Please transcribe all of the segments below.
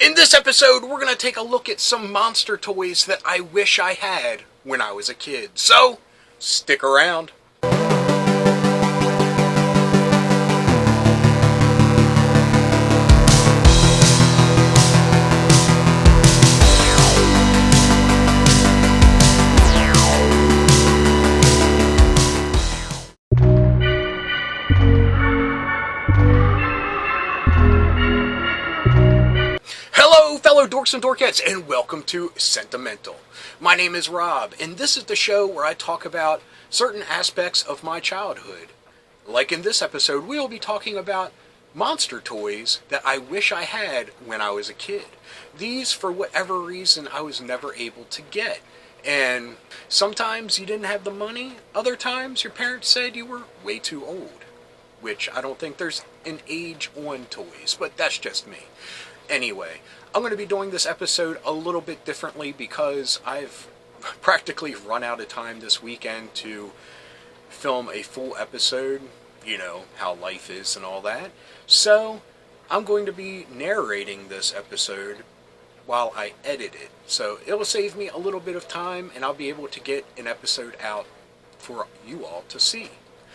In this episode, we're going to take a look at some monster toys that I wish I had when I was a kid. So, stick around. Hello, fellow dorks and dorkettes, and welcome to Sentimental. My name is Rob, and this is the show where I talk about certain aspects of my childhood. Like in this episode, we'll be talking about monster toys that I wish I had when I was a kid. These, for whatever reason, I was never able to get. And sometimes you didn't have the money, other times your parents said you were way too old. Which I don't think there's an age on toys, but that's just me. Anyway, I'm going to be doing this episode a little bit differently because I've practically run out of time this weekend to film a full episode. You know, how life is and all that. So, I'm going to be narrating this episode while I edit it. So, it'll save me a little bit of time and I'll be able to get an episode out for you all to see.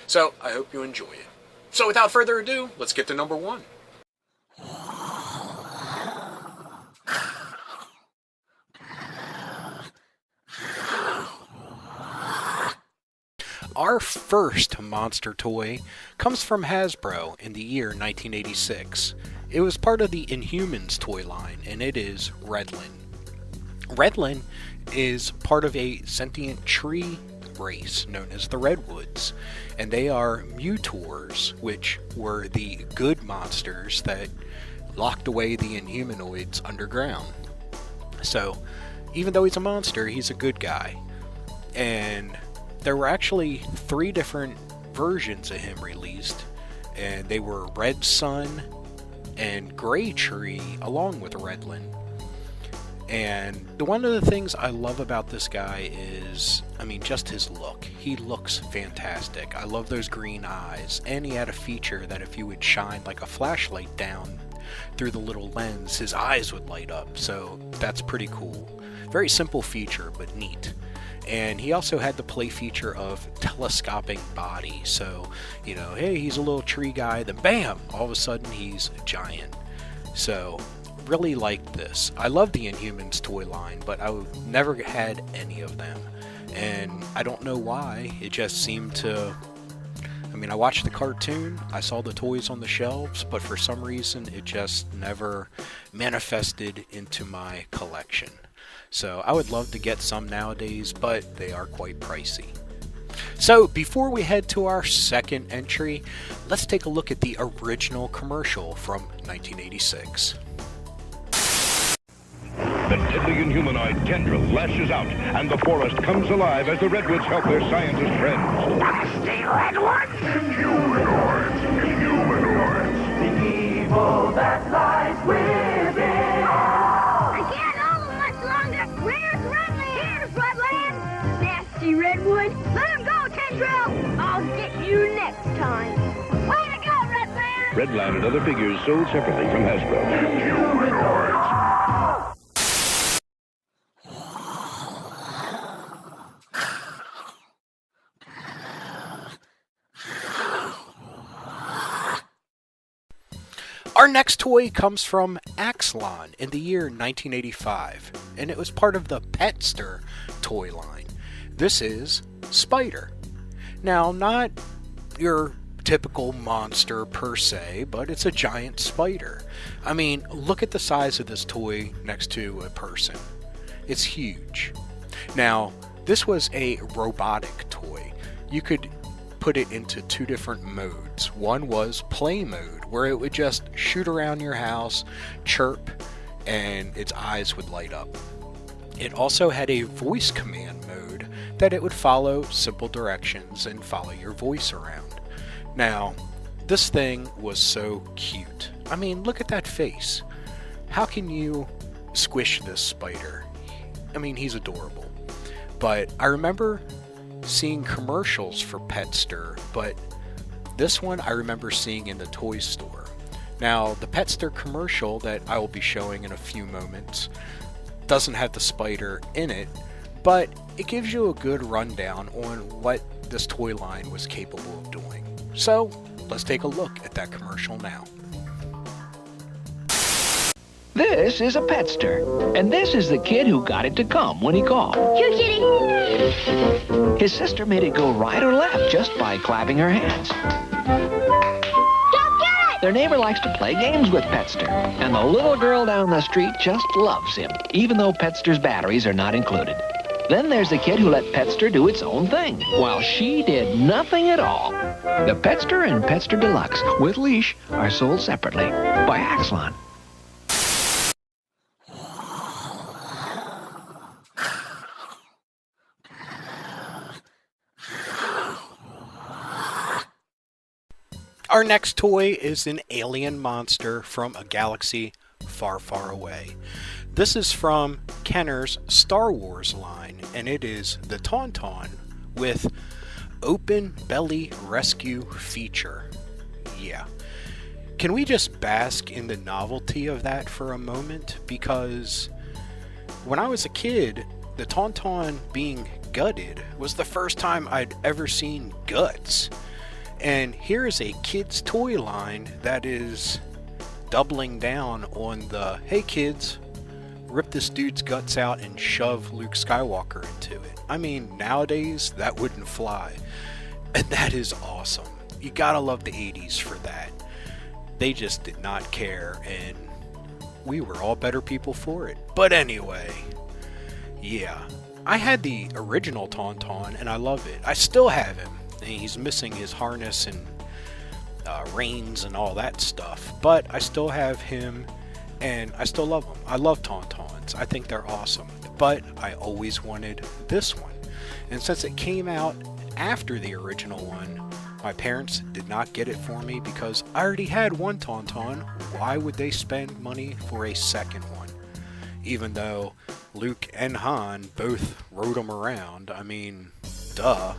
So, I hope you enjoy it. So, without further ado, let's get to number one. Our first monster toy comes from Hasbro in the year 1986. It was part of the Inhumanoids toy line, and it is Redlen. Redlen is part of a sentient tree race known as the Redwoods, and they are mutors, which were the good monsters that locked away the Inhumanoids underground. So, even though he's a monster, he's a good guy. And there were actually 3 different versions of him released, and they were Red Sun and Gray Tree along with Redlen. And one of the things I love about this guy is, just his look. He looks fantastic. I love those green eyes, and he had a feature that if you would shine like a flashlight down through the little lens, his eyes would light up, so that's pretty cool. Very simple feature, but neat. And he also had the play feature of telescoping body. So, hey, he's a little tree guy, then bam, all of a sudden he's a giant. So, really liked this. I love the Inhumans toy line, but I never had any of them. And I don't know why. It just seemed to... I watched the cartoon, I saw the toys on the shelves, but for some reason it just never manifested into my collection. So I would love to get some nowadays, but they are quite pricey. So before we head to our second entry, let's take a look at the original commercial from 1986. The deadly Inhumanoid tendril lashes out, and the forest comes alive as the Redwoods help their scientist friends. Nasty Redwoods! Inhumanoids! Inhumanoids! The evil that lies within! I can't hold them much longer! Where's Redlen? Here's Redlen! Nasty Redwood! Let him go, Tendril! I'll get you next time! Way to go, Redlen! Redline and other figures sold separately from Hasbro. Inhumanoids! Our next toy comes from Axlon in the year 1985, and it was part of the Petster toy line. This is Spider. Now, not your typical monster per se, but it's a giant spider. Look at the size of this toy next to a person. It's huge. Now, this was a robotic toy. You could put it into 2 different modes. One was play mode, where it would just shoot around your house, chirp, and its eyes would light up. It also had a voice command mode that it would follow simple directions and follow your voice around. Now, this thing was so cute. Look at that face. How can you squish this spider? He's adorable. But I remember seeing commercials for Petster, but this one I remember seeing in the toy store. Now, the Petster commercial that I will be showing in a few moments doesn't have the spider in it, but it gives you a good rundown on what this toy line was capable of doing. So, let's take a look at that commercial now. This is a Petster, and this is the kid who got it to come when he called. Here, kitty. His sister made it go right or left just by clapping her hands. Don't get it! Their neighbor likes to play games with Petster, and the little girl down the street just loves him, even though Petster's batteries are not included. Then there's the kid who let Petster do its own thing, while she did nothing at all. The Petster and Petster Deluxe with leash are sold separately by Axlon. Our next toy is an alien monster from a galaxy far, far away. This is from Kenner's Star Wars line, and it is the Tauntaun with open belly rescue feature. Yeah. Can we just bask in the novelty of that for a moment? Because when I was a kid, the Tauntaun being gutted was the first time I'd ever seen guts. And here is a kid's toy line that is doubling down on the, hey kids, rip this dude's guts out and shove Luke Skywalker into it. I mean, nowadays, that wouldn't fly. And that is awesome. You gotta love the 80s for that. They just did not care, and we were all better people for it. But anyway, yeah. I had the original Tauntaun, and I love it. I still have him. And he's missing his harness and reins and all that stuff. But I still have him, and I still love him. I love Tauntauns. I think they're awesome. But I always wanted this one. And since it came out after the original one, my parents did not get it for me because I already had one Tauntaun. Why would they spend money for a second one? Even though Luke and Han both rode him around. I mean, duh.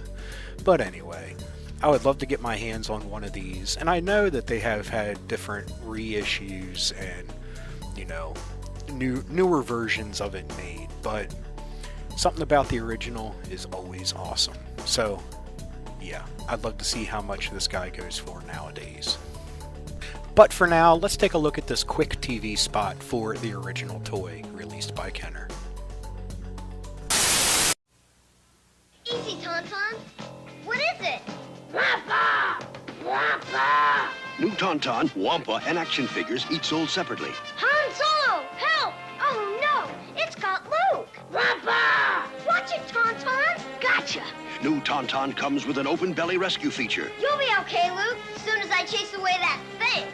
But anyway, I would love to get my hands on one of these, and I know that they have had different reissues and, you know, newer versions of it made, but something about the original is always awesome. So, yeah, I'd love to see how much this guy goes for nowadays. But for now, let's take a look at this quick TV spot for the original toy released by Kenner. Easy, Tauntaun. What is it? New Tauntaun, Wampa, and action figures, each sold separately. Han Solo! Help! Oh no! It's got Luke! Watch it, Tauntaun! Gotcha! New Tauntaun comes with an open belly rescue feature. You'll be okay, Luke, as soon as I chase away that thing.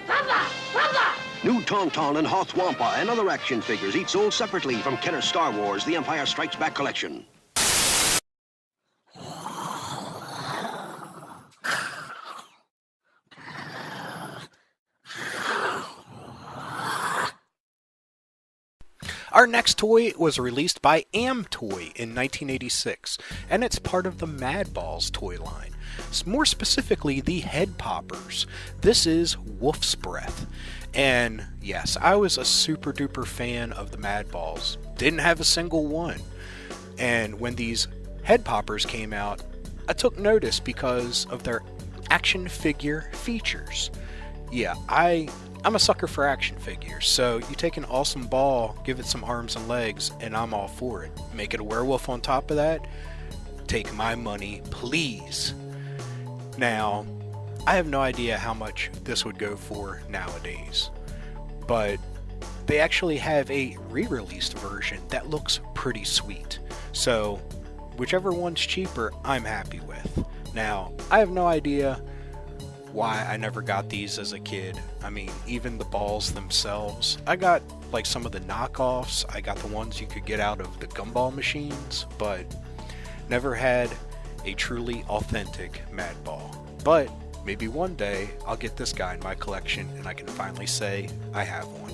New Tauntaun and Hoth Wampa and other action figures, each sold separately from Kenner Star Wars, The Empire Strikes Back collection. Our next toy was released by Amtoy in 1986, and it's part of the Madballs toy line. More specifically, the Head Poppers. This is Wolf's Breath. And yes, I was a super duper fan of the Madballs. Didn't have a single one. And when these Head Poppers came out, I took notice because of their action figure features. Yeah, I'm a sucker for action figures, so you take an awesome ball, give it some arms and legs, and I'm all for it. Make it a werewolf on top of that? Take my money, please. Now, I have no idea how much this would go for nowadays, but they actually have a re-released version that looks pretty sweet. So, whichever one's cheaper, I'm happy with. Now, I have no idea why I never got these as a kid. I mean, even the balls themselves. I got like some of the knockoffs. I got the ones you could get out of the gumball machines, but never had a truly authentic Madball. But maybe one day I'll get this guy in my collection and I can finally say I have one.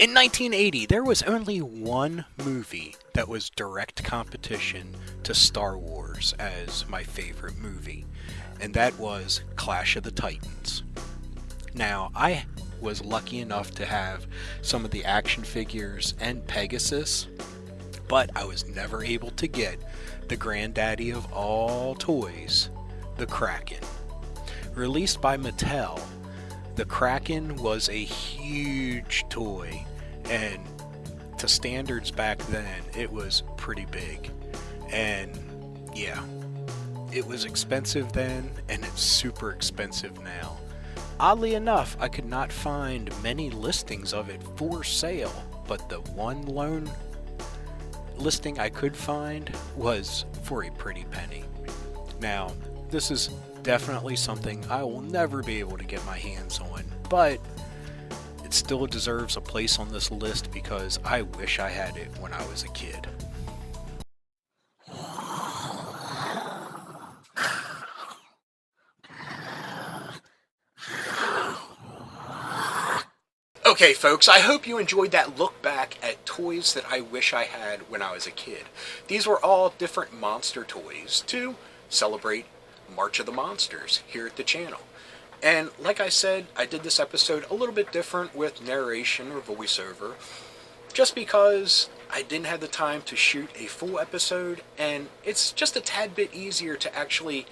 In 1980, there was only one movie that was direct competition to Star Wars as my favorite movie, and that was Clash of the Titans. Now, I was lucky enough to have some of the action figures and Pegasus, but I was never able to get the granddaddy of all toys, the Kraken. Released by Mattel, the Kraken was a huge toy, and to standards back then, it was pretty big. And yeah, it was expensive then, and it's super expensive now. Oddly enough, I could not find many listings of it for sale, but the one lone listing I could find was for a pretty penny. Now, this is definitely something I will never be able to get my hands on, but it still deserves a place on this list because I wish I had it when I was a kid. Okay, folks, I hope you enjoyed that look back at toys that I wish I had when I was a kid. These were all different monster toys to celebrate March of the Monsters here at the channel. And like I said, I did this episode a little bit different with narration or voiceover, just because I didn't have the time to shoot a full episode, and it's just a tad bit easier to actually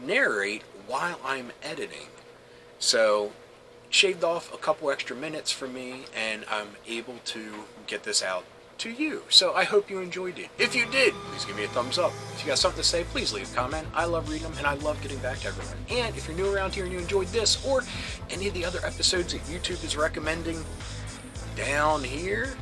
narrate while I'm editing. So, shaved off a couple extra minutes for me, and I'm able to get this out to you. So I hope you enjoyed it. If you did, please give me a thumbs up. If you got something to say, please leave a comment. I love reading them, and I love getting back to everyone. And if you're new around here and you enjoyed this, or any of the other episodes that YouTube is recommending down here,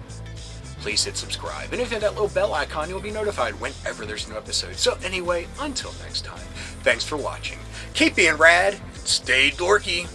please hit subscribe. And if you hit that little bell icon, you'll be notified whenever there's a new episode. So anyway, until next time, thanks for watching. Keep being rad, stay dorky.